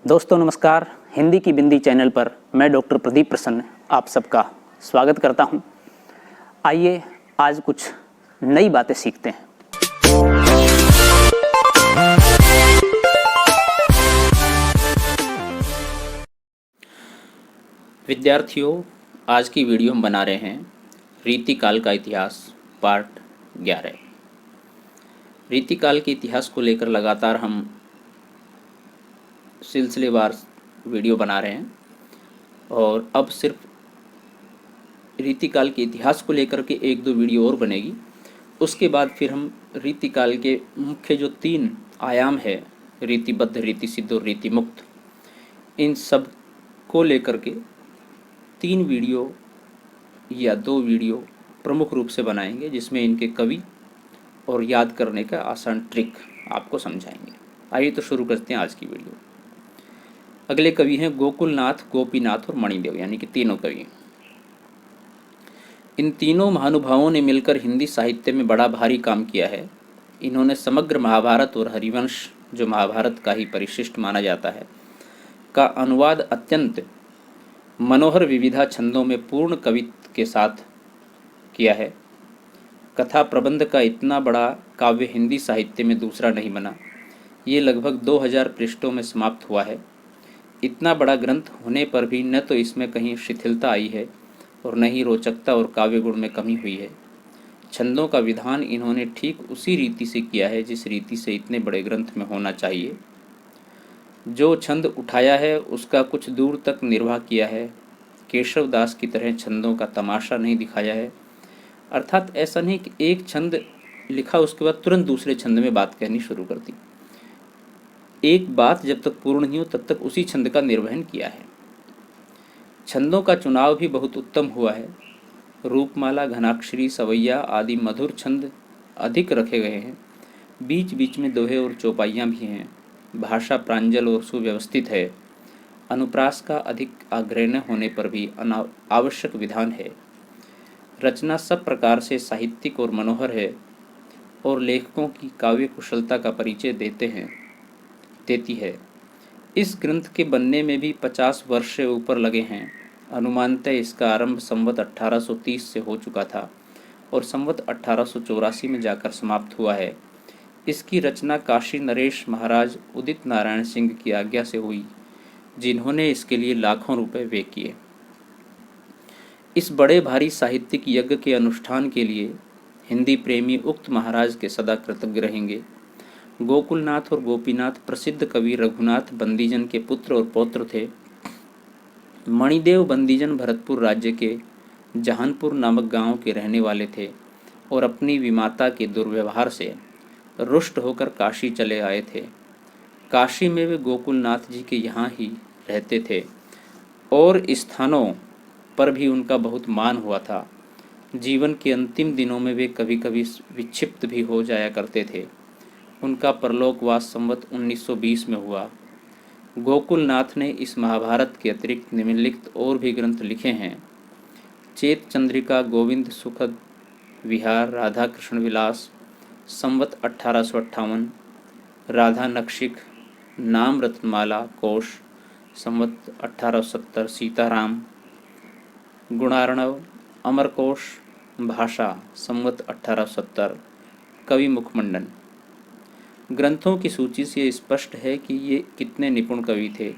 दोस्तों नमस्कार। हिंदी की बिंदी चैनल पर मैं डॉक्टर प्रदीप प्रसन्न आप सबका स्वागत करता हूं। आइए आज कुछ नई बातें सीखते हैं। विद्यार्थियों, आज की वीडियो हम बना रहे हैं रीतिकाल का इतिहास पार्ट 11। रीतिकाल के इतिहास को लेकर लगातार हम सिलसिलेवार वीडियो बना रहे हैं और अब सिर्फ रीतिकाल के इतिहास को लेकर के एक दो वीडियो और बनेगी। उसके बाद फिर हम रीतिकाल के मुख्य जो 3 आयाम है, रीतिबद्ध, रीतिसिद्ध और रीतिमुक्त, इन सब को लेकर के 3 वीडियो या 2 वीडियो प्रमुख रूप से बनाएंगे, जिसमें इनके कवि और याद करने का आसान ट्रिक आपको समझाएंगे। आइए तो शुरू करते हैं आज की वीडियो। अगले कवि हैं गोकुलनाथ, गोपीनाथ और मणिदेव, यानी कि तीनों कवि। इन तीनों महानुभावों ने मिलकर हिंदी साहित्य में बड़ा भारी काम किया है। इन्होंने समग्र महाभारत और हरिवंश, जो महाभारत का ही परिशिष्ट माना जाता है, का अनुवाद अत्यंत मनोहर विविधा छंदों में पूर्ण कवित्व के साथ किया है। कथा प्रबंध का इतना बड़ा काव्य हिंदी साहित्य में दूसरा नहीं बना। ये लगभग 2000 पृष्ठों में समाप्त हुआ है। इतना बड़ा ग्रंथ होने पर भी न तो इसमें कहीं शिथिलता आई है और न ही रोचकता और काव्य गुण में कमी हुई है। छंदों का विधान इन्होंने ठीक उसी रीति से किया है जिस रीति से इतने बड़े ग्रंथ में होना चाहिए। जो छंद उठाया है उसका कुछ दूर तक निर्वाह किया है। केशव दास की तरह छंदों का तमाशा नहीं दिखाया है। अर्थात ऐसा नहीं कि एक छंद लिखा उसके बाद तुरंत दूसरे छंद में बात कहनी शुरू कर दी। एक बात जब तक पूर्ण नहीं हो तब तक उसी छंद का निर्वहन किया है। छंदों का चुनाव भी बहुत उत्तम हुआ है। रूपमाला, घनाक्षरी, सवैया आदि मधुर छंद अधिक रखे गए हैं। बीच बीच में दोहे और चौपाइयाँ भी हैं। भाषा प्रांजल और सुव्यवस्थित है। अनुप्रास का अधिक आग्रह न होने पर भी आवश्यक विधान है। रचना सब प्रकार से साहित्यिक और मनोहर है और लेखकों की काव्य कुशलता का परिचय देती है। इस ग्रंथ के बनने में भी 50 वर्ष से ऊपर लगे हैं। अनुमानतः इसका आरंभ संवत 1830 से हो चुका था और संवत 1884 में जाकर समाप्त हुआ है। इसकी रचना काशी नरेश महाराज उदित नारायण सिंह की आज्ञा से हुई, जिन्होंने इसके लिए लाखों रुपए व्यय किए। इस बड़े भारी साहित्यिक यज्ञ के अनुष्ठान के लिए हिंदी प्रेमी उक्त महाराज के सदा कृतज्ञ रहेंगे। गोकुलनाथ और गोपीनाथ प्रसिद्ध कवि रघुनाथ बंदीजन के पुत्र और पौत्र थे। मणिदेव बंदीजन भरतपुर राज्य के जहानपुर नामक गांव के रहने वाले थे और अपनी विमाता के दुर्व्यवहार से रुष्ट होकर काशी चले आए थे। काशी में वे गोकुलनाथ जी के यहाँ ही रहते थे और स्थानों पर भी उनका बहुत मान हुआ था। जीवन के अंतिम दिनों में वे कभी कभी विक्षिप्त भी हो जाया करते थे। उनका परलोकवास संवत 1920 में हुआ। गोकुलनाथ ने इस महाभारत के अतिरिक्त निम्नलिखित और भी ग्रंथ लिखे हैं: चेत चंद्रिका, गोविंद सुखद विहार, राधा कृष्ण विलास संवत 1858, राधा नक्षिक, नाम रत्नमाला कोश संवत 1870, सीताराम, गुणार्णव, अमरकोश, भाषा संवत 1870, कवि मुखमंडन। ग्रंथों की सूची से स्पष्ट है कि ये कितने निपुण कवि थे।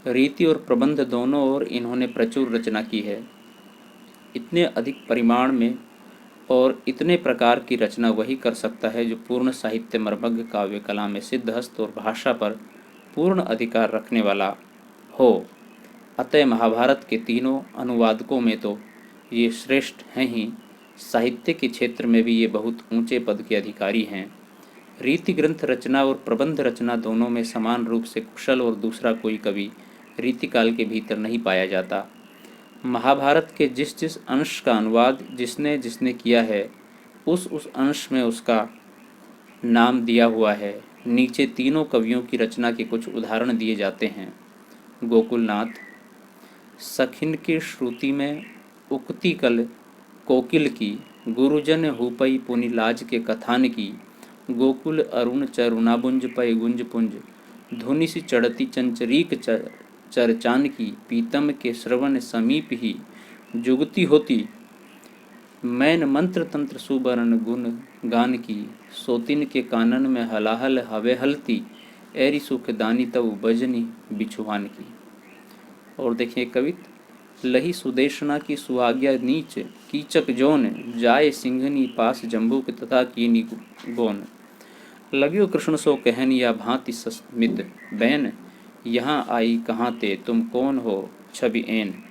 रीति और प्रबंध दोनों ओर इन्होंने प्रचुर रचना की है। इतने अधिक परिमाण में और इतने प्रकार की रचना वही कर सकता है जो पूर्ण साहित्य मर्मज्ञ, काव्य कला में सिद्धहस्त और भाषा पर पूर्ण अधिकार रखने वाला हो। अतः महाभारत के तीनों अनुवादकों में तो ये श्रेष्ठ हैं ही, साहित्य के क्षेत्र में भी ये बहुत ऊंचे पद के अधिकारी हैं। रीति ग्रंथ रचना और प्रबंध रचना दोनों में समान रूप से कुशल और दूसरा कोई कवि रीतिकाल के भीतर नहीं पाया जाता। महाभारत के जिस जिस अंश का अनुवाद जिसने जिसने किया है उस अंश में उसका नाम दिया हुआ है। नीचे तीनों कवियों की रचना के कुछ उदाहरण दिए जाते हैं। गोकुलनाथ: सखिन की श्रुति में उक्ति कल कोकिल की, गुरुजन हुपई पुनि लाज के कथान की, गोकुल अरुण चरुणाबुंज पय गुंज पुंज, धुनि सी चढ़ती चंचरीक चरचान की, पीतम के श्रवण समीप ही जुगती होती। मैन मंत्र तंत्र सुबरन गुण गान की, सोतिन के कानन में हलाहल हवे हलती, ऐरी सुखदानी तब बजनी बिछुआन की। और देखिए कवित, लही सुदेशना की सुहाग्या नीच, कीचक जोन जाए सिंघनी पास जम्बू के तथा कीनी गोन। लग्यो कृष्ण सो कहन या भांति सस्मित बैन, यहाँ आई कहाँ ते तुम कौन हो छवि एन।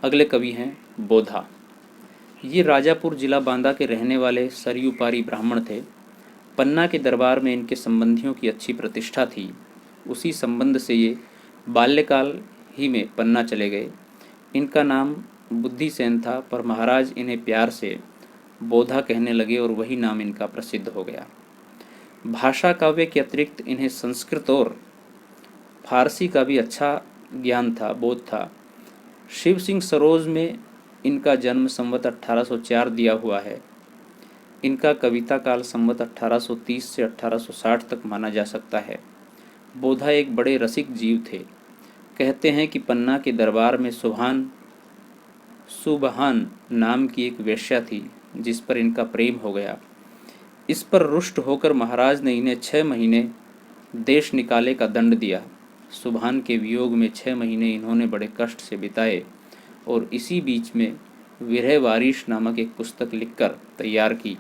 अगले कवि हैं बोधा। ये राजापुर जिला बांदा के रहने वाले सरयू पारी ब्राह्मण थे। पन्ना के दरबार में इनके संबंधियों की अच्छी प्रतिष्ठा थी। उसी संबंध से ये बाल्यकाल ही में पन्ना चले गए। इनका नाम बुद्धिसेन था, पर महाराज इन्हें प्यार से बोधा कहने लगे और वही नाम इनका प्रसिद्ध हो गया। भाषा काव्य के अतिरिक्त इन्हें संस्कृत और फारसी का भी अच्छा ज्ञान था, बोध था। शिव सिंह सरोज में इनका जन्म संवत 1804 दिया हुआ है। इनका कविता काल संवत 1830 से 1860 तक माना जा सकता है। बोधा एक बड़े रसिक जीव थे। कहते हैं कि पन्ना के दरबार में सुबहान नाम की एक वेश्या थी, जिस पर इनका प्रेम हो गया। इस पर रुष्ट होकर महाराज ने इन्हें 6 महीने देश निकाले का दंड दिया। सुबहान के वियोग में 6 महीने इन्होंने बड़े कष्ट से बिताए और इसी बीच में विरह वारिश नामक एक पुस्तक लिखकर तैयार की।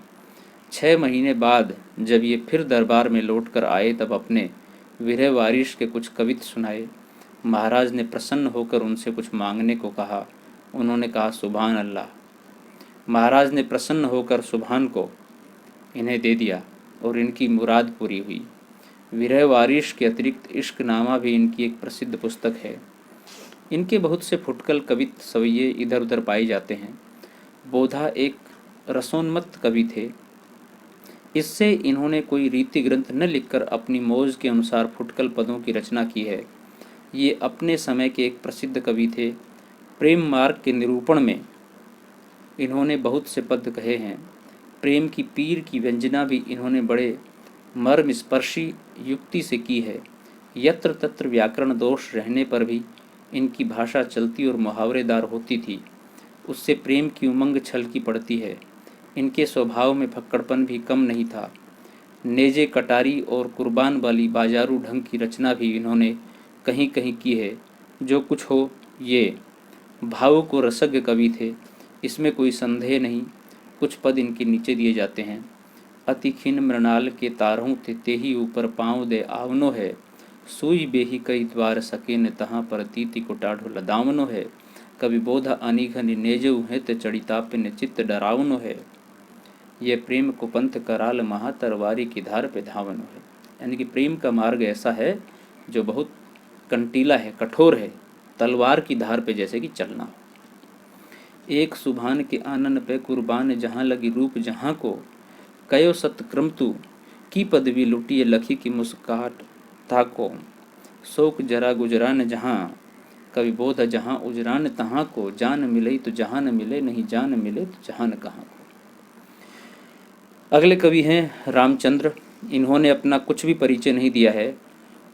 6 महीने बाद जब ये फिर दरबार में लौटकर आए, तब अपने विरह वारिश के कुछ कवित सुनाए। महाराज ने प्रसन्न होकर उनसे कुछ मांगने को कहा। उन्होंने कहा सुभान अल्लाह। महाराज ने प्रसन्न होकर सुभान को इन्हें दे दिया और इनकी मुराद पूरी हुई। विरह वारिश के अतिरिक्त इश्क नामा भी इनकी एक प्रसिद्ध पुस्तक है। इनके बहुत से फुटकल कवित सवैये इधर उधर पाए जाते हैं। बोधा एक रसोन्मत्त कवि थे। इससे इन्होंने कोई रीति ग्रंथ न लिखकर अपनी मौज के अनुसार फुटकल पदों की रचना की है। ये अपने समय के एक प्रसिद्ध कवि थे। प्रेम मार्ग के निरूपण में इन्होंने बहुत से पद कहे हैं। प्रेम की पीर की व्यंजना भी इन्होंने बड़े मर्म स्पर्शी युक्ति से की है। यत्र तत्र व्याकरण दोष रहने पर भी इनकी भाषा चलती और मुहावरेदार होती थी। उससे प्रेम की उमंग छलकी पड़ती है। इनके स्वभाव में फक्कड़पन भी कम नहीं था। नेजे कटारी और कुर्बान वाली बाजारू ढंग की रचना भी इन्होंने कहीं कहीं की है। जो कुछ हो, ये भावुक और रसज्ञ कवि थे, इसमें कोई संदेह नहीं। कुछ पद इनके नीचे दिए जाते हैं। अति खिन मृणाल के तारों थे तेही ऊपर पाँव दे आवनो है, सुई बेही कई द्वार सके न तहाँ पर तीति को टाढ़ो लदावनो है। कवि बोधा अनिघन नेजऊ है ते चढ़ितापे न चित्त डरावनो है। ये प्रेम को पंथ कराल महा तरवारी की धार पे धावनो है। यानी कि प्रेम का मार्ग ऐसा है जो बहुत कंटीला है, कठोर है, तलवार की धार पे जैसे कि चलना हो। एक सुभान के आनन पे कुर्बान जहाँ लगी रूप जहाँ को, कयो सतक्रम तू की पदवी लुटिए लखी की मुस्काट ताको। शोक जरा गुजरान जहाँ, कवि बोध जहाँ उजरान तहाँ को, जान मिले तो जहाँ न मिले, नहीं जान मिले तो जहाँ न कहाँ को। अगले कवि हैं रामचंद्र। इन्होंने अपना कुछ भी परिचय नहीं दिया है।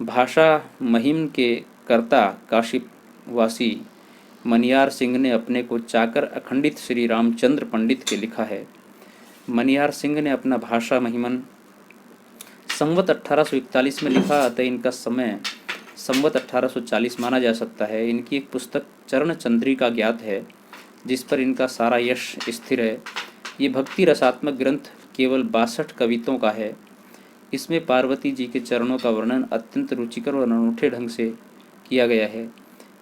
भाषा महिम के कर्ता काशीवासी मनियार सिंह ने अपने को चाकर अखंडित श्री रामचंद्र पंडित के लिखा है। मनियार सिंह ने अपना भाषा महिमन संवत 1841 में लिखा, अतः इनका समय संवत 1840 माना जा सकता है। इनकी एक पुस्तक चरण चंद्रिका ज्ञात है, जिस पर इनका सारा यश स्थिर है। ये भक्ति रसात्मक ग्रंथ केवल 62 कवितों का है। इसमें पार्वती जी के चरणों का वर्णन अत्यंत रुचिकर और अनूठे ढंग से किया गया है।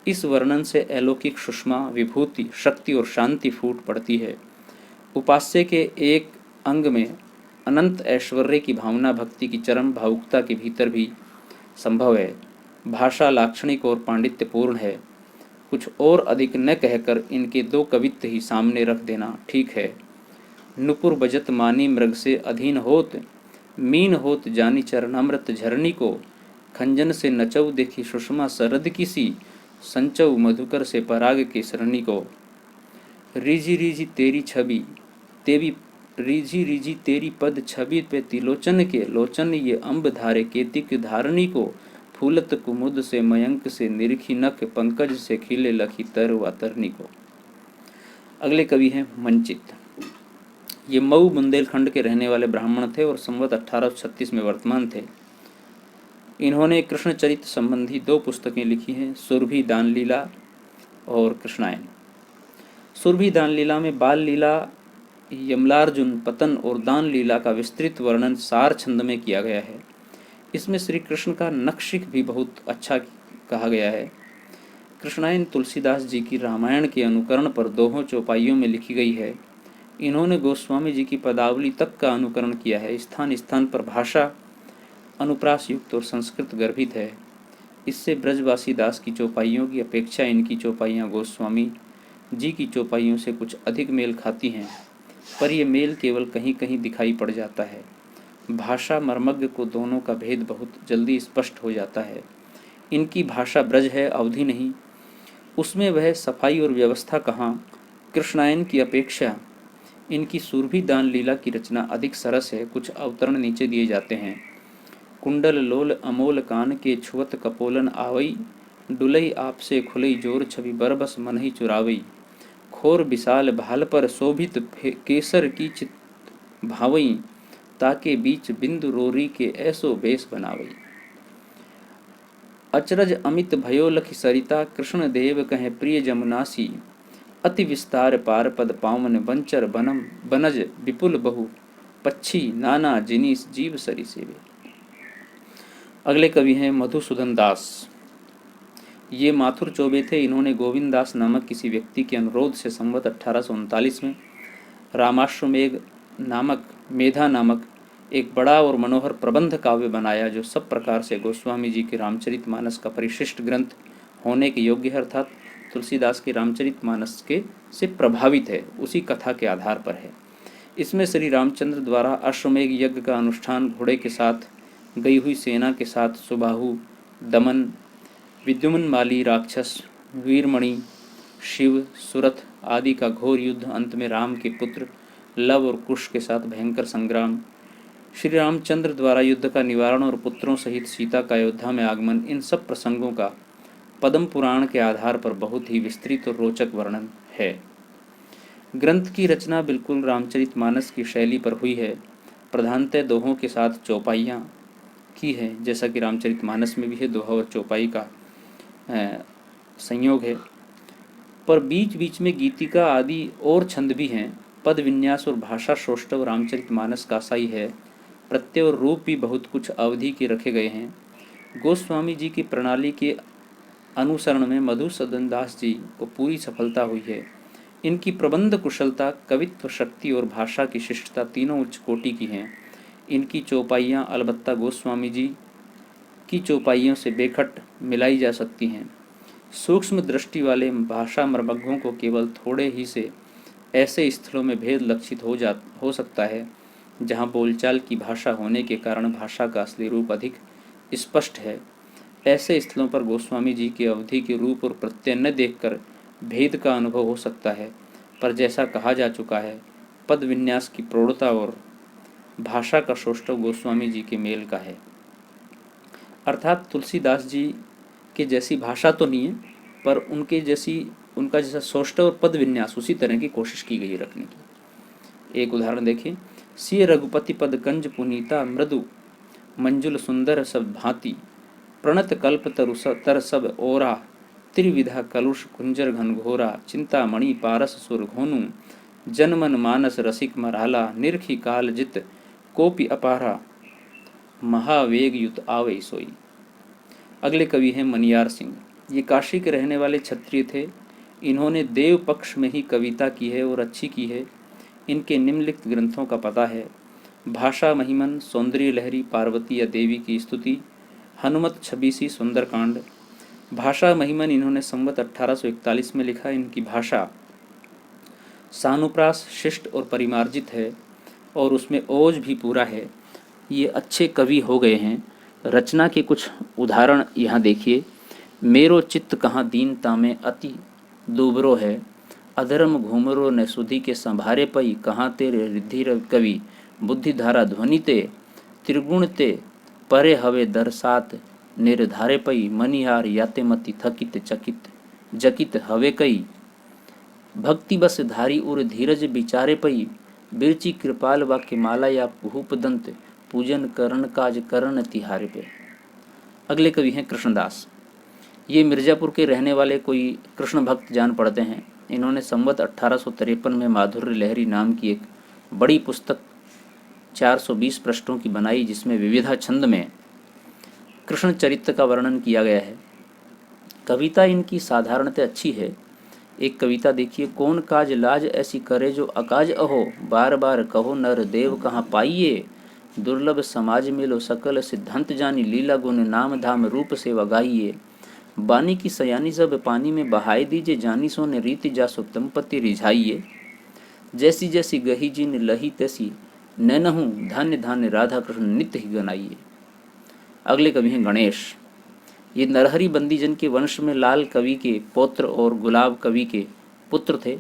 इस वर्णन से अलौकिक सुषमा, विभूति, शक्ति और शांति फूट पड़ती है। उपास्य के एक अंग में अनंत ऐश्वर्य की भावना भक्ति की चरम भावुकता के भीतर भी संभव है। भाषा लाक्षणिक और पांडित्यपूर्ण है। कुछ और अधिक न कहकर इनके 2 कवित्व ही सामने रख देना ठीक है। नुपुर बजत मानी मृग से अधीन होत, मीन होत जानी चरणामृत झरनी को, खंजन से नचऊ देखी सुषमा सरद किसी, संचऊ मधुकर से पराग के सरणी को। रीझी रीझी तेरी छवि तेरी रीझी रीझी तेरी पद छवि पे तिलोचन के, लोचन ये अम्ब धारे केतिक धारणी को, फूलत कुमुद से मयंक से निरखी नख, पंकज से खिले लखी तर व तरनी को। अगले कवि हैं मंचित। ये मऊ बुंदेलखंड के रहने वाले ब्राह्मण थे और संवत 1836 में वर्तमान थे। इन्होंने कृष्णचरित्र संबंधी 2 पुस्तकें लिखी हैं, सुरभि दान लीला और कृष्णायन। सुरभि दान लीला में बाल लीला, यमलार्जुन पतन और दान लीला का विस्तृत वर्णन सार छंद में किया गया है। इसमें श्री कृष्ण का नखशिख भी बहुत अच्छा कहा गया है। कृष्णायन तुलसीदास जी की रामायण के अनुकरण पर दोहों चौपाइयों में लिखी गई है। इन्होंने गोस्वामी जी की पदावली तक का अनुकरण किया है। स्थान स्थान पर भाषा अनुप्रास युक्त और संस्कृत गर्भित है। इससे ब्रजवासी दास की चौपाइयों की अपेक्षा इनकी चौपाइयाँ गोस्वामी जी की चौपाइयों से कुछ अधिक मेल खाती हैं, पर यह मेल केवल कहीं कहीं दिखाई पड़ जाता है। भाषा मर्मज्ञ को दोनों का भेद बहुत जल्दी स्पष्ट हो जाता है। इनकी भाषा ब्रज है, अवधि नहीं। उसमें वह सफाई और व्यवस्था कहाँ। कृष्णायन की अपेक्षा इनकी सुरभि दान लीला की रचना अधिक सरस है। कुछ अवतरण नीचे दिए जाते हैं। कुंडल लोल अमोल कान के छुअत कपोलन आवई, डुलई आपसे खुलई जोर छवि बरबस मनहि चुरावई, खोर विशाल भाल पर शोभित केसर की चित भावई, ताके बीच बिंदु रोरी के ऐसो बेस बनावई। अचरज अमित भयो लखि सरिता, कृष्ण देव कहे प्रिय जमुनासी, अति विस्तार पार पद पावन बंचर बनम बनज विपुल बहु, पक्षी नाना जिनिस जीव सरी सेवे। अगले कवि हैं मधुसूदन दास। ये माथुर चौबे थे। इन्होंने गोविंद दास नामक किसी व्यक्ति के अनुरोध से संवत 1839 में रामाश्वमेघ नामक मेधा नामक एक बड़ा और मनोहर प्रबंध काव्य बनाया, जो सब प्रकार से गोस्वामी जी के रामचरितमानस का परिशिष्ट ग्रंथ होने के योग्य है, अर्थात तुलसीदास के रामचरितमानस के से प्रभावित है, उसी कथा के आधार पर है। इसमें श्री रामचंद्र द्वारा अश्वमेघ यज्ञ का अनुष्ठान घोड़े के साथ, गई हुई सेना के साथ सुबाहु, दमन, विद्युमन माली राक्षस, वीरमणि, शिव, सुरथ आदि का घोर युद्ध, अंत में राम के पुत्र लव और कुश के साथ भयंकर संग्राम, श्री रामचंद्र द्वारा युद्ध का निवारण और पुत्रों सहित सीता का अयोध्या में आगमन, इन सब प्रसंगों का पद्म पुराण के आधार पर बहुत ही विस्तृत और रोचक वर्णन है। ग्रंथ की रचना बिल्कुल रामचरितमानस की शैली पर हुई है। प्रधानतः दोहों के साथ चौपाइयाँ की है, जैसा कि रामचरितमानस में भी है, दोहा और चौपाई का संयोग है, पर बीच बीच में गीतिका आदि और छंद भी हैं। पद विन्यास और भाषा सौष्ठव रामचरितमानस का सा ही है। प्रत्यय और रूप भी बहुत कुछ अवधि के रखे गए हैं। गोस्वामी जी की प्रणाली के अनुसरण में मधुसूदन दास जी को पूरी सफलता हुई है। इनकी प्रबंध कुशलता, कवित्व शक्ति और भाषा की शिष्टता तीनों उच्च कोटि की हैं। इनकी चौपाइयाँ अलबत्ता गोस्वामी जी की चौपाइयों से बेखट मिलाई जा सकती हैं। सूक्ष्म दृष्टि वाले भाषा मर्मज्ञों को केवल थोड़े ही से ऐसे स्थलों में भेद लक्षित हो सकता है जहाँ बोलचाल की भाषा होने के कारण भाषा का असली रूप अधिक स्पष्ट है। ऐसे स्थलों पर गोस्वामी जी के अवधि के रूप और प्रत्यय न देखकर भेद का अनुभव हो सकता है, पर जैसा कहा जा चुका है, पद विन्यास की प्रौढ़ता और भाषा का सौष्ठव गोस्वामी जी के मेल का है। अर्थात तुलसीदास जी के जैसी भाषा तो नहीं है, पर उनका जैसा सौष्ठव और पद विन्यास उसी तरह की कोशिश की गई रखने की। एक उदाहरण देखिए। सिय रघुपति पद कंज पुनीता, मृदु मंजुल सुंदर सब भांति, प्रणत कल्प तर सब ओरा, त्रिविधा कलुष कुंजर घनघोरा, चिंतामणि पारस सुर घोनु, जनमन मानस रसिक मराला, निरखी काल जित कोपि अपारा, महावेग युत आवै सोई। अगले कवि हैं मनियार सिंह। ये काशी के रहने वाले क्षत्रिय थे। इन्होंने देव पक्ष में ही कविता की है और अच्छी की है। इनके निम्नलिखित ग्रंथों का पता है: भाषा महिमन, सौंदर्य लहरी, पार्वती या देवी की स्तुति, हनुमत छबीसी, सुंदरकांड। भाषा महिमन इन्होंने संवत 1841 में लिखा। इनकी भाषा सानुप्रास, शिष्ट और परिमार्जित है और उसमें ओज भी पूरा है। ये अच्छे कवि हो गए हैं। रचना के कुछ उदाहरण यहाँ देखिए। मेरो चित्त कहाँ दीनता में अति दूबरो है, अधर्म घूमरो ने सुधी के संभारे पई, कहाँ तेरे रिद्धि कवि बुद्धि धारा ध्वनि ते, त्रिगुण ते परे हवे दरसात, निर्धारे पई मनिहार याते मति थकित चकित, जकित हवे कई भक्ति बस धारी उर धीरज बिचारे पई, बिरची कृपाल वाक्य माला या भूप दंत, पूजन करण काज करण तिहारे पे। अगले कवि हैं कृष्णदास। ये मिर्जापुर के रहने वाले कोई कृष्ण भक्त जान पड़ते हैं। इन्होंने संवत 1853 में माधुर्य लहरी नाम की एक बड़ी पुस्तक 420 पृष्ठों की बनाई, जिसमें विविधा छंद में कृष्ण चरित्र का वर्णन किया गया है। कविता इनकी साधारणतः अच्छी है। एक कविता देखिए, कौन काज लाज ऐसी करे जो अकाज अहो, बार बार कहो नर देव कहाँ पाइये, दुर्लभ समाज मिलो सकल सिद्धांत जानी, लीला गुण नाम धाम रूप से वगाइये, बानी की सयानी सब पानी में बहाई दीजिए, जानी सोने रीति जासो दंपति रिझाइये, जैसी जैसी गही जिन लही तैसी नैनहूँ, धान्य धान्य राधा कृष्ण नित्य ही गनाइए। अगले कवि हैं गणेश। ये नरहरि बंदीजन के वंश में लाल कवि के पौत्र और गुलाब कवि के पुत्र थे।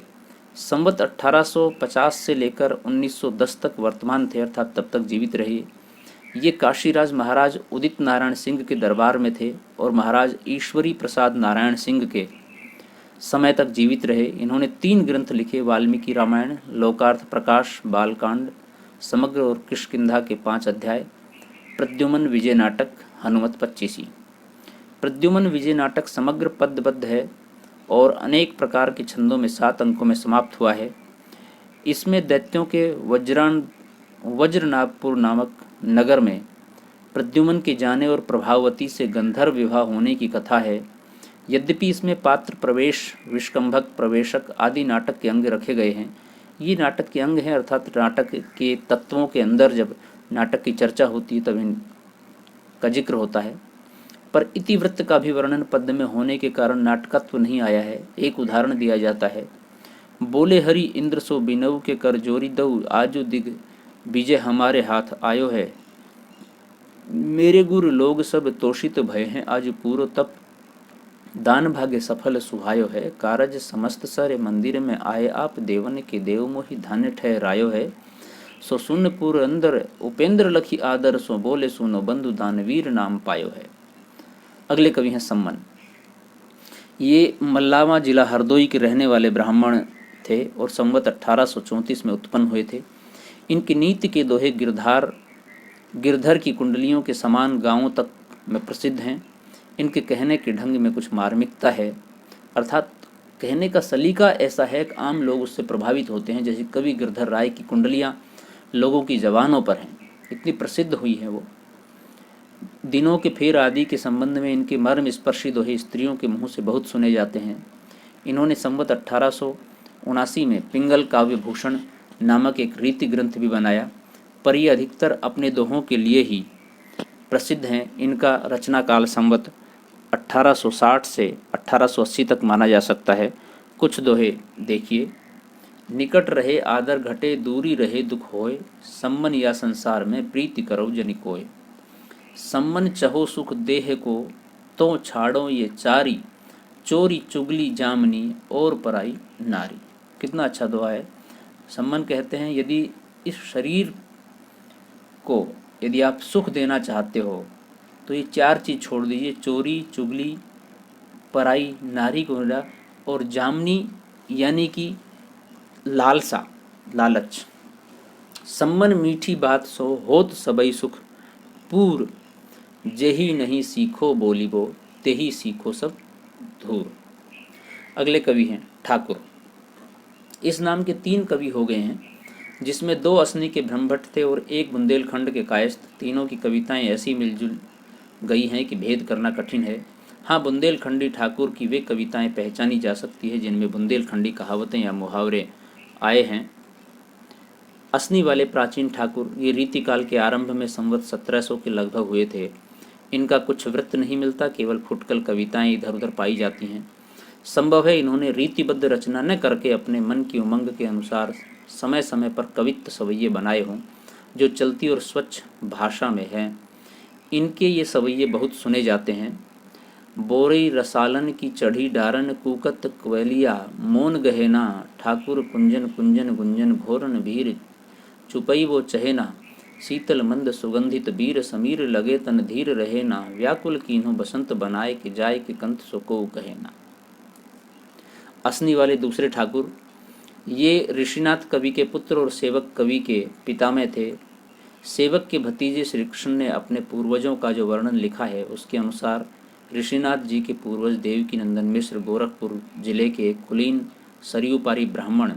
संवत 1850 से लेकर 1910 तक वर्तमान थे, अर्थात तब तक जीवित रहे। ये काशीराज महाराज उदित नारायण सिंह के दरबार में थे और महाराज ईश्वरी प्रसाद नारायण सिंह के समय तक जीवित रहे। इन्होंने 3 ग्रंथ लिखे, वाल्मीकि रामायण, लोकार्थ प्रकाश, बालकांड समग्र और किष्किंधा के 5 अध्याय, प्रद्युमन विजय नाटक, हनुमत 25। प्रद्युमन विजय नाटक समग्र पद्यबद्ध है और अनेक प्रकार के छंदों में 7 अंकों में समाप्त हुआ है। इसमें दैत्यों के वज्रनाभपुर नामक नगर में प्रद्युमन के जाने और प्रभावती से गंधर्व विवाह होने की कथा है। यद्यपि इसमें पात्र प्रवेश, विष्कंभक, प्रवेशक आदि नाटक के अंग रखे गए हैं। ये नाटक के अंग हैं, अर्थात नाटक के तत्वों के अंदर जब नाटक की चर्चा होती है तब इनका जिक्र होता है, पर इतिवृत्त का भी वर्णन पद्य में होने के कारण नाटकत्व नहीं आया है। एक उदाहरण दिया जाता है, बोले हरि इंद्र सो बिनऊ के कर जोरी दऊ, आजो दिग विजय हमारे हाथ आयो है, मेरे गुरु लोग सब तोषित भय हैं, आज पूरो तप दान भाग्य सफल सुहायो है, कारज समस्त सारे मंदिर में आए आप, देवन के देव मोहि धान्य ठहरायो है, सो सुन पुर अंदर उपेंद्र लखी आदर, सो बोले सुनो बंधु दानवीर नाम पायो है। अगले कवि हैं सम्मन। ये मल्लावा जिला हरदोई के रहने वाले ब्राह्मण थे और संवत 1834 में उत्पन्न हुए थे। इनकी नीति के दोहे गिरधर की कुंडलियों के समान गांवों तक में प्रसिद्ध हैं। इनके कहने के ढंग में कुछ मार्मिकता है, अर्थात कहने का सलीका ऐसा है कि आम लोग उससे प्रभावित होते हैं। जैसे कवि गिरधर राय की कुंडलियाँ लोगों की जबानों पर हैं, इतनी प्रसिद्ध हुई हैं वो। दिनों के फेर आदि के संबंध में इनके मर्म स्पर्शी दोहे स्त्रियों के मुंह से बहुत सुने जाते हैं। इन्होंने संवत 1879 में पिंगल काव्य भूषण नामक एक रीति ग्रंथ भी बनाया, पर ये अधिकतर अपने दोहों के लिए ही प्रसिद्ध हैं। इनका रचना काल संवत 1860 से 1880 तक माना जा सकता है। कुछ दोहे देखिए, निकट रहे आदर घटे, दूरी रहे दुख होए, सम्मन या संसार में प्रीति करो जनिकोय, सम्मन चहो सुख देह को, तो छाड़ो ये चारी, चोरी चुगली जामनी और पराई नारी। कितना अच्छा दोहा है। सम्मन कहते हैं, यदि इस शरीर को यदि आप सुख देना चाहते हो तो ये 4 चीज़ छोड़ दीजिए, चोरी चुगली, पराई नारी को और जामनी यानी कि लालसा, लालच। सम्मन मीठी बात सो होत सबई सुख, पूर जेही नहीं सीखो बोलिबो, तेही सीखो सब धूर। अगले कवि हैं ठाकुर। इस नाम के 3 कवि हो गए हैं, जिसमें 2 असनी के ब्रह्मभट्ट थे और 1 बुंदेलखंड के कायस्थ। तीनों की कविताएं ऐसी मिलजुल गई हैं कि भेद करना कठिन है। हाँ, बुंदेलखंडी ठाकुर की वे कविताएं पहचानी जा सकती है जिनमें बुंदेलखंडी कहावतें या मुहावरे आए हैं। असनी वाले प्राचीन ठाकुर ये रीतिकाल के आरंभ में संवत 1700 के लगभग हुए थे। इनका कुछ वृत्त नहीं मिलता, केवल फुटकल कविताएं इधर उधर पाई जाती हैं। संभव है इन्होंने रीतिबद्ध रचना न करके अपने मन की उमंग के अनुसार समय समय पर कवित्व सवैये बनाए हों, जो चलती और स्वच्छ भाषा में हैं। इनके ये सवैये बहुत सुने जाते हैं। बोरी रसालन की चढ़ी डारन कूकत क्वैलिया मोन गहेना ठाकुर कुंजन कुंजन गुंजन घोरन भीर चुपई वो चहेना शीतल मंद सुगंधित बीर समीर लगे तन धीर रहे ना व्याकुल कीन्हो बसंत बनाए कि जाय के कंत सो को कहे ना। असनी वाले दूसरे ठाकुर ये ऋषिनाथ कवि के पुत्र और सेवक कवि के पितामह थे। सेवक के भतीजे श्री कृष्ण ने अपने पूर्वजों का जो वर्णन लिखा है उसके अनुसार ऋषिनाथ जी के पूर्वज देवकी नंदन मिश्र गोरखपुर जिले के कुलीन सरयूपारी ब्राह्मण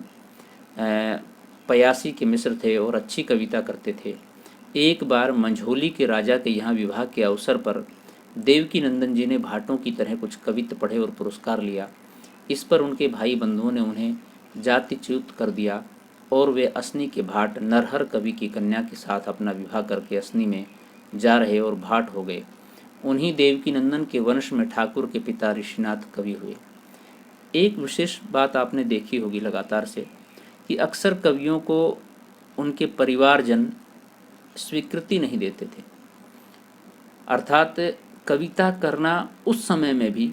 पयासी के मिश्र थे और अच्छी कविता करते थे। एक बार मंझोली के राजा के यहाँ विवाह के अवसर पर देवकी नंदन जी ने भाटों की तरह कुछ कवित्त पढ़े और पुरस्कार लिया। इस पर उनके भाई बंधुओं ने उन्हें जातिच्युत कर दिया और वे असनी के भाट नरहर कवि की कन्या के साथ अपना विवाह करके असनी में जा रहे और भाट हो गए। उन्हीं देवकी नंदन के वंश में ठाकुर के पिता ऋषिनाथ कवि हुए। एक विशेष बात आपने देखी होगी लगातार से कि अक्सर कवियों को उनके परिवारजन स्वीकृति नहीं देते थे। अर्थात कविता करना उस समय में भी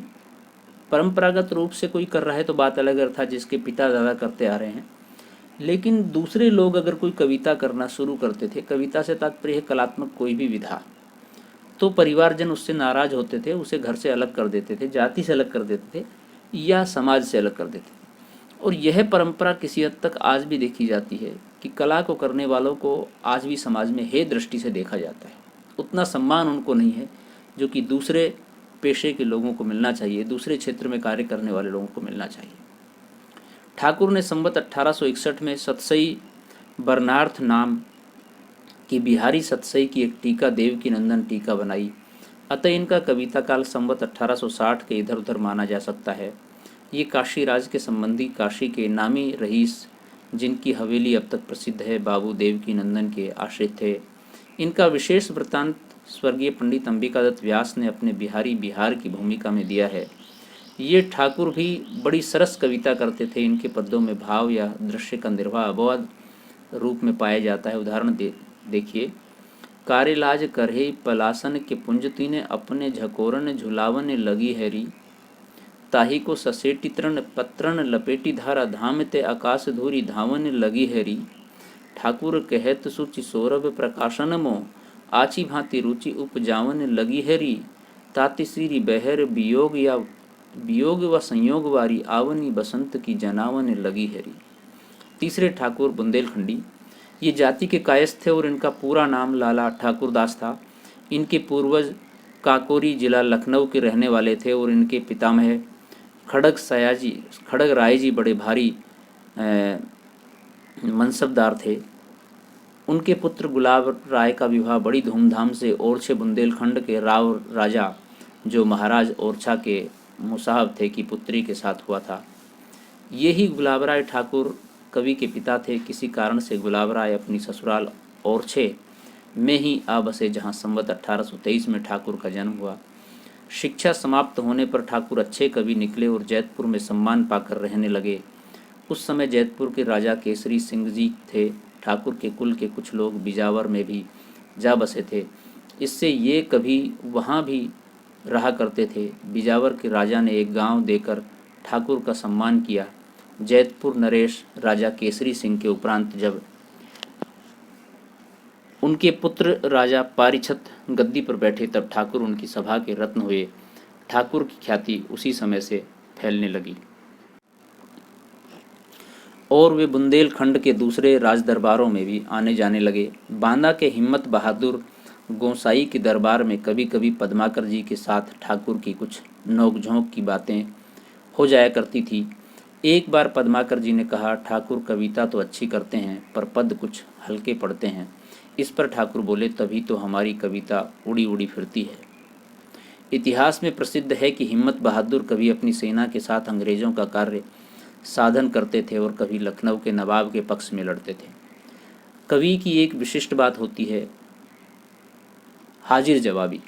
परंपरागत रूप से कोई कर रहा है तो बात अलग, अर्थात जिसके पिता दादा करते आ रहे हैं, लेकिन दूसरे लोग अगर कोई कविता करना शुरू करते थे, कविता से तात्पर्य कलात्मक कोई भी विधा, तो परिवारजन उससे नाराज होते थे, उसे घर से अलग कर देते थे, जाति से अलग कर देते थे या समाज से अलग कर देते थे। और यह परंपरा किसी हद तक आज भी देखी जाती है कि कला को करने वालों को आज भी समाज में हे दृष्टि से देखा जाता है। उतना सम्मान उनको नहीं है जो कि दूसरे पेशे के लोगों को मिलना चाहिए, दूसरे क्षेत्र में कार्य करने वाले लोगों को मिलना चाहिए। ठाकुर ने संवत 1861 में सतसई बर्नार्थ नाम की बिहारी सतसई की एक टीका देवकी नंदन टीका बनाई। अतः इनका कविता काल संवत 1860 के इधर उधर माना जा सकता है। ये काशी राज के संबंधी काशी के नामी रईस जिनकी हवेली अब तक प्रसिद्ध है बाबू देवकी नंदन के आश्रित थे। इनका विशेष वृत्तांत स्वर्गीय पंडित अंबिकादत्त व्यास ने अपने बिहारी बिहार की भूमिका में दिया है। ये ठाकुर भी बड़ी सरस कविता करते थे। इनके पद्यों में भाव या दृश्य का निर्वाह अबोध रूप में पाया जाता है। उदाहरण देखिए, कारेलाज करहे पलासन के पुंजती ने अपने झकोरन झुलावन लगी हैरी ताही को ससेटी तृण पत्रण लपेटी धारा धामते आकाश धूरी धावन लगी हैरी ठाकुर कहत सुचि सौरभ प्रकाशन मो आची भांति रुचि उपजावन लगी हैरी ताति श्री बहर वियोग या वियोग व संयोग वारी आवनी बसंत की जनावन लगी हैरी। तीसरे ठाकुर बुंदेलखंडी, ये जाति के कायस्थ थे और इनका पूरा नाम लाला ठाकुरदास था। इनके पूर्वज काकोरी जिला लखनऊ के रहने वाले थे और इनके पितामह खड़ग राय जी बड़े भारी मनसबदार थे। उनके पुत्र गुलाब राय का विवाह बड़ी धूमधाम से ओरछे बुंदेलखंड के राव राजा जो महाराज ओरछा के मुसाहब थे की पुत्री के साथ हुआ था। यही गुलाब राय ठाकुर कवि के पिता थे। किसी कारण से गुलाब राय अपनी ससुराल ओरछे में ही आ बसे जहाँ संवत 1823 में ठाकुर का जन्म हुआ। शिक्षा समाप्त होने पर ठाकुर अच्छे कवि निकले और जैतपुर में सम्मान पाकर रहने लगे। उस समय जैतपुर के राजा केसरी सिंह जी थे। ठाकुर के कुल के कुछ लोग बिजावर में भी जा बसे थे, इससे ये कभी वहाँ भी रहा करते थे। बिजावर के राजा ने एक गांव देकर ठाकुर का सम्मान किया। जैतपुर नरेश राजा केसरी सिंह के उपरांत जब उनके पुत्र राजा पारीछत गद्दी पर बैठे तब ठाकुर उनकी सभा के रत्न हुए। ठाकुर की ख्याति उसी समय से फैलने लगी और वे बुंदेलखंड के दूसरे राजदरबारों में भी आने जाने लगे। बांदा के हिम्मत बहादुर गोसाई के दरबार में कभी कभी पद्माकर जी के साथ ठाकुर की कुछ नोकझोंक की बातें हो जाया करती थी। एक बार पद्माकर जी ने कहा, ठाकुर कविता तो अच्छी करते हैं पर पद कुछ हल्के पड़ते हैं। इस पर ठाकुर बोले, तभी तो हमारी कविता उड़ी उड़ी फिरती है। इतिहास में प्रसिद्ध है कि हिम्मत बहादुर कभी अपनी सेना के साथ अंग्रेजों का कार्य साधन करते थे और कभी लखनऊ के नवाब के पक्ष में लड़ते थे। कवि की एक विशिष्ट बात होती है हाजिर जवाबी,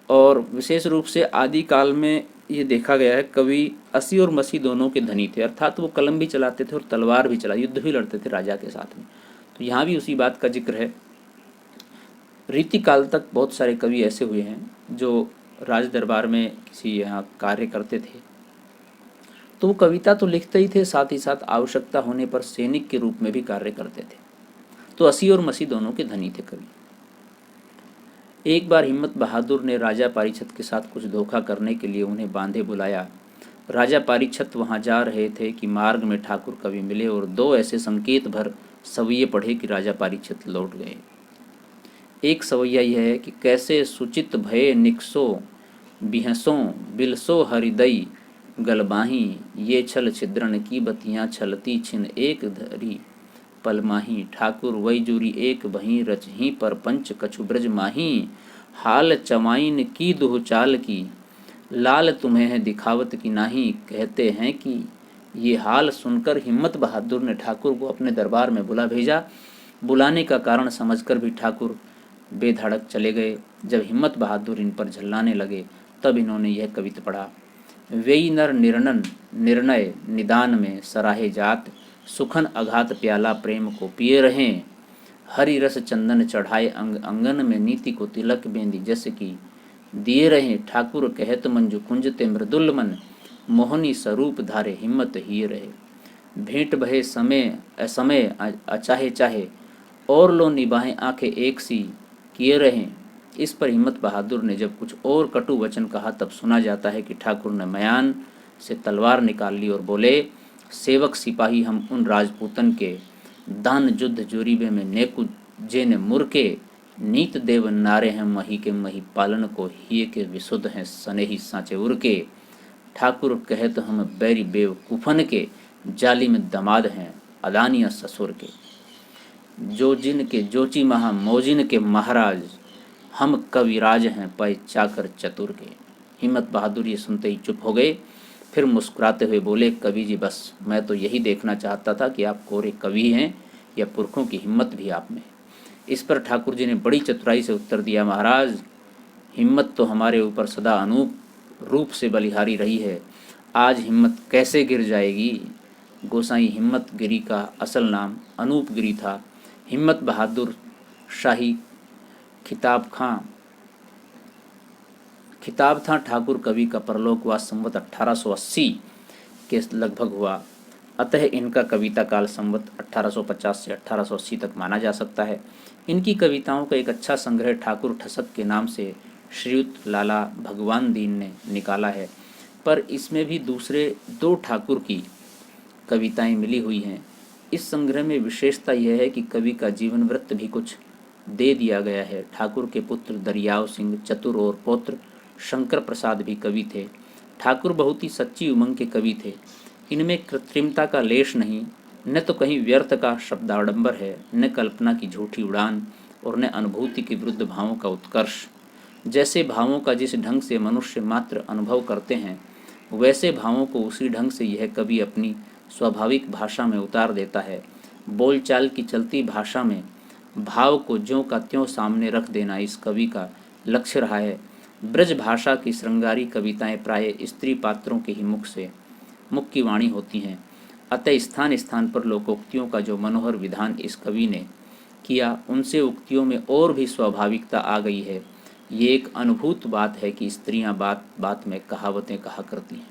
और विशेष रूप से आदि काल में ये देखा गया है कवि असी और मसी दोनों के धनी थे, अर्थात वो कलम भी चलाते थे और तलवार भी चला, युद्ध भी लड़ते थे राजा के साथ में। तो यहाँ भी उसी बात का जिक्र है। रीति काल तक बहुत सारे कवि ऐसे हुए हैं जो राज दरबार में किसी यहाँ कार्य करते थे, तो वो कविता तो लिखते ही थे, साथ ही साथ आवश्यकता होने पर सैनिक के रूप में भी कार्य करते थे। तो असी और मसी दोनों के धनी थे कवि। एक बार हिम्मत बहादुर ने राजा पारीक्षत के साथ कुछ धोखा करने के लिए उन्हें बांधे बुलाया। राजा पारीक्षत वहां जा रहे थे कि मार्ग में ठाकुर कवि मिले और दो ऐसे संकेत भर सवैये पढ़े कि राजा पारीक्षत लौट गए। एक सवैया यह है कि कैसे सुचित भये निकसो बिहसों बिलसो हरिदई गलबाही, ये छल छिद्रन की बतियाँ छलती छिन एक धरी पलमाही, ठाकुर वही जूरी एक बही रचही पर पंच कछु ब्रज माही, हाल चमाइन की दुह चाल की लाल तुम्हें है दिखावत की नाही। कहते हैं कि ये हाल सुनकर हिम्मत बहादुर ने ठाकुर को अपने दरबार में बुला भेजा। बुलाने का कारण समझकर भी ठाकुर बेधड़क चले गए। जब हिम्मत बहादुर इन पर झल्लाने लगे तब इन्होंने यह कविता पढ़ा। वेई नर निर्णन निर्णय निदान में सराहे जात, सुखन अघात प्याला प्रेम को पिए रहें, हरि रस चंदन चढ़ाए अंग अंगन में नीति को तिलक बेंदी जस की दिए रहें। ठाकुर कहत मंजु कुंजते मृदुल मन, मोहनी स्वरूप धारे हिम्मत ही रहे। भेंट बहे समय असमय अचाहे चाहे, और लो निभाएं आंखें एक सी किए रहें। इस पर हिम्मत बहादुर ने जब कुछ और कटु वचन कहा तब सुना जाता है कि ठाकुर ने मयान से तलवार निकाल ली और बोले, सेवक सिपाही हम उन राजपूतन के, दान युद्ध जुरीबे में नेकु जेने मुरके, नीत देव नारे हैं मही के मही पालन को हिये के विशुद्ध हैं सनेही सांचे उरके। ठाकुर कहत हम बैरी बेवकूफन के, जाली में दमाद हैं अदानिया ससुर के। जो जिन के जोची महा मोजिन के महाराज, हम कविराज हैं पै चाकर चतुर के। हिम्मत बहादुर ये सुनते ही चुप हो गए। फिर मुस्कुराते हुए बोले, कवि जी बस मैं तो यही देखना चाहता था कि आप कोरे कवि हैं या पुरखों की हिम्मत भी आप में। इस पर ठाकुर जी ने बड़ी चतुराई से उत्तर दिया, महाराज हिम्मत तो हमारे ऊपर सदा अनूप रूप से बलिहारी रही है, आज हिम्मत कैसे गिर जाएगी। गोसाई हिम्मत गिरी का असल नाम अनूप गिरी था। हिम्मत बहादुर शाही खिताब था ठाकुर कवि का परलोकवास संवत 1880 के लगभग हुआ। अतः इनका कविता काल संवत 1850 से 1880 तक माना जा सकता है। इनकी कविताओं का एक अच्छा संग्रह ठाकुर ठसक के नाम से श्रीयुत लाला भगवान दीन ने निकाला है, पर इसमें भी दूसरे दो ठाकुर की कविताएं मिली हुई हैं। इस संग्रह में विशेषता यह है कि कवि का जीवन वृत्त भी कुछ दे दिया गया है। ठाकुर के पुत्र दरियाव सिंह चतुर और पौत्र शंकर प्रसाद भी कवि थे। ठाकुर बहुत ही सच्ची उमंग के कवि थे। इनमें कृत्रिमता का लेश नहीं, न तो कहीं व्यर्थ का शब्दाडंबर है, न कल्पना की झूठी उड़ान और न अनुभूति के विरुद्ध भावों का उत्कर्ष। जैसे भावों का जिस ढंग से मनुष्य मात्र अनुभव करते हैं, वैसे भावों को उसी ढंग से यह कवि अपनी स्वाभाविक भाषा में उतार देता है। बोलचाल की चलती भाषा में भाव को ज्यों का त्यों सामने रख देना इस कवि का लक्ष्य रहा है। ब्रज भाषा की श्रृंगारी कविताएं प्राय स्त्री पात्रों के ही मुख की वाणी होती हैं। अतः स्थान स्थान पर लोकोक्तियों का जो मनोहर विधान इस कवि ने किया, उनसे उक्तियों में और भी स्वाभाविकता आ गई है। ये एक अनुभूत बात है कि स्त्रियां बात बात में कहावतें कहा करती हैं।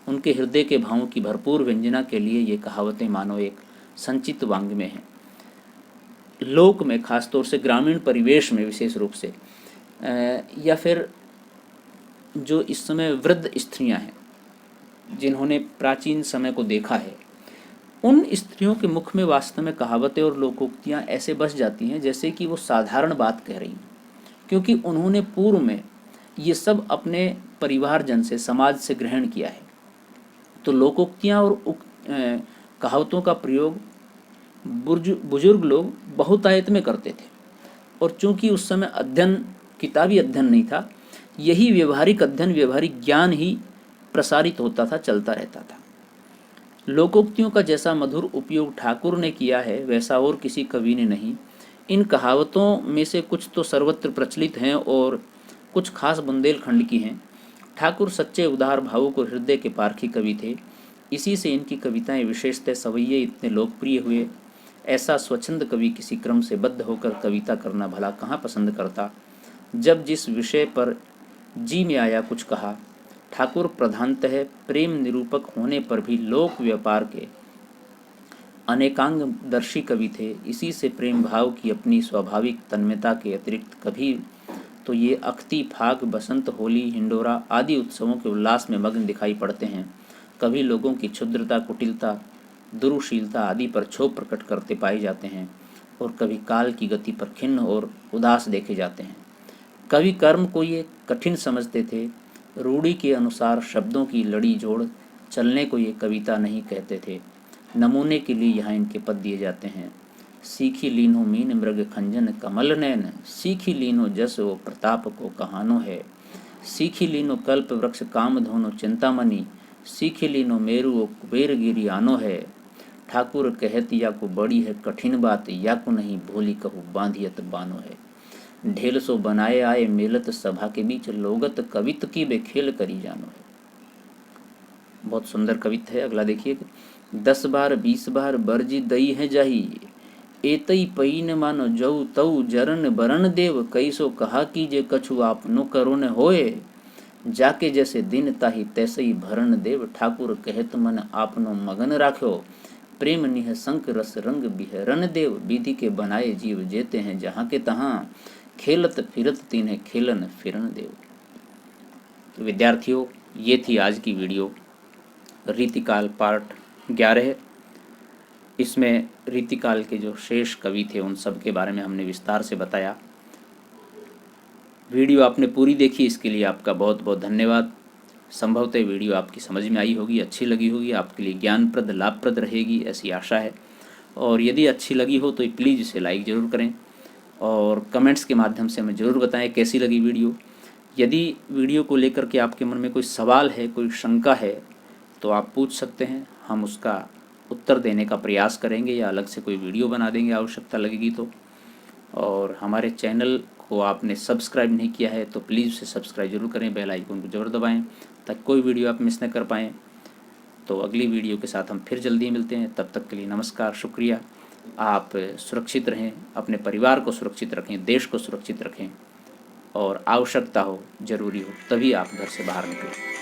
उनके हृदय के भावों की भरपूर व्यंजना के लिए ये कहावतें मानो एक संचित वांग्मय हैं। लोक में, खासतौर से ग्रामीण परिवेश में विशेष रूप से, या फिर जो इस समय वृद्ध स्त्रियां हैं जिन्होंने प्राचीन समय को देखा है, उन स्त्रियों के मुख में वास्तव में कहावतें और लोकोक्तियाँ ऐसे बस जाती हैं जैसे कि वो साधारण बात कह रही हैं, क्योंकि उन्होंने पूर्व में ये सब अपने परिवारजन से, समाज से ग्रहण किया है। तो लोकोक्तियाँ और कहावतों का प्रयोग बुजुर्ग लोग बहुतायत में करते थे, और चूंकि उस समय अध्ययन, किताबी अध्ययन नहीं था, यही व्यवहारिक अध्ययन, व्यवहारिक ज्ञान ही प्रसारित होता था, चलता रहता था। लोकोक्तियों का जैसा मधुर उपयोग ठाकुर ने किया है, वैसा और किसी कवि ने नहीं। इन कहावतों में से कुछ तो सर्वत्र प्रचलित हैं और कुछ खास बुंदेलखंड की हैं। ठाकुर सच्चे उदार भावुक और हृदय के पारखी कवि थे। इसी से इनकी कविताएं विशेषतः सवैये इतने लोकप्रिय हुए। ऐसा स्वच्छंद कवि किसी क्रम से बद्ध होकर कविता करना भला कहाँ पसंद करता। जब जिस विषय पर जी में आया कुछ कहा। ठाकुर प्रधानतः प्रेम निरूपक होने पर भी लोक व्यापार के अनेकांगदर्शी कवि थे। इसी से प्रेम भाव की अपनी स्वाभाविक तन्मयता के अतिरिक्त कभी तो ये अख्ती, फाग, बसंत, होली, हिंडोरा आदि उत्सवों के उल्लास में मग्न दिखाई पड़ते हैं। कभी लोगों की क्षुद्रता, कुटिलता, दुरुशीलता आदि पर क्षोभ प्रकट करते पाए जाते हैं और कभी काल की गति पर खिन्न और उदास देखे जाते हैं। कवि कर्म को ये कठिन समझते थे। रूढ़ी के अनुसार शब्दों की लड़ी जोड़ चलने को ये कविता नहीं कहते थे। नमूने के लिए यहाँ इनके पद दिए जाते हैं। सीखी लीनो मीन मृग खंजन कमल नैन, सीखी लीनो जस वो प्रताप को कहानो है। सीखी लीनो कल्प वृक्ष काम धोनो चिंतामणि, सीखी लीनो मेरु वो कुबेर गिरी आनो है। ठाकुर कहत या को बड़ी है कठिन बात, या को नहीं भोली कहू बांधियत बानो है। ढेल सो बनाए आए मेलत सभा के बीच, लोगत कवित की बेखेल करी जानो है। बहुत सुंदर कवित है। अगला देखिए। 10 बार 20 बार बरजी दई है जाही, एतई पई न मानो जऊ तऊ जरन बरन देव, कैसो कहा कीजे कछु आपनो करो न होए। जाके जैसे दिन ताही तैसे ही भरन देव, ठाकुर कहत मन आपनो मगन राख्यो। प्रेम निह संक रस रंग बिहरन देव, विधि के बनाए जीव जेते हैं जहाँ के तहाँ, खेलत फिरत तीन्हें खेलन फिरन देव। तो विद्यार्थियों, ये थी आज की वीडियो रीतिकाल पार्ट 11। इसमें रीतिकाल के जो शेष कवि थे उन सब के बारे में हमने विस्तार से बताया। वीडियो आपने पूरी देखी, इसके लिए आपका बहुत बहुत धन्यवाद। संभवतः वीडियो आपकी समझ में आई होगी, अच्छी लगी होगी, आपके लिए ज्ञानप्रद लाभप्रद रहेगी, ऐसी आशा है। और यदि अच्छी लगी हो तो प्लीज़ इसे लाइक ज़रूर करें और कमेंट्स के माध्यम से हमें ज़रूर बताएं कैसी लगी वीडियो। यदि वीडियो को लेकर के आपके मन में कोई सवाल है, कोई शंका है, तो आप पूछ सकते हैं। हम उसका उत्तर देने का प्रयास करेंगे या अलग से कोई वीडियो बना देंगे आवश्यकता लगेगी तो। और हमारे चैनल को आपने सब्सक्राइब नहीं किया है तो प्लीज़ उसे सब्सक्राइब जरूर करें, बेल आइकन को जरूर दबाएं ताकि कोई वीडियो आप मिस न कर पाएँ। तो अगली वीडियो के साथ हम फिर जल्दी मिलते हैं। तब तक के लिए नमस्कार, शुक्रिया। आप सुरक्षित रहें, अपने परिवार को सुरक्षित रखें, देश को सुरक्षित रखें और आवश्यकता हो, ज़रूरी हो तभी आप घर से बाहर निकलें।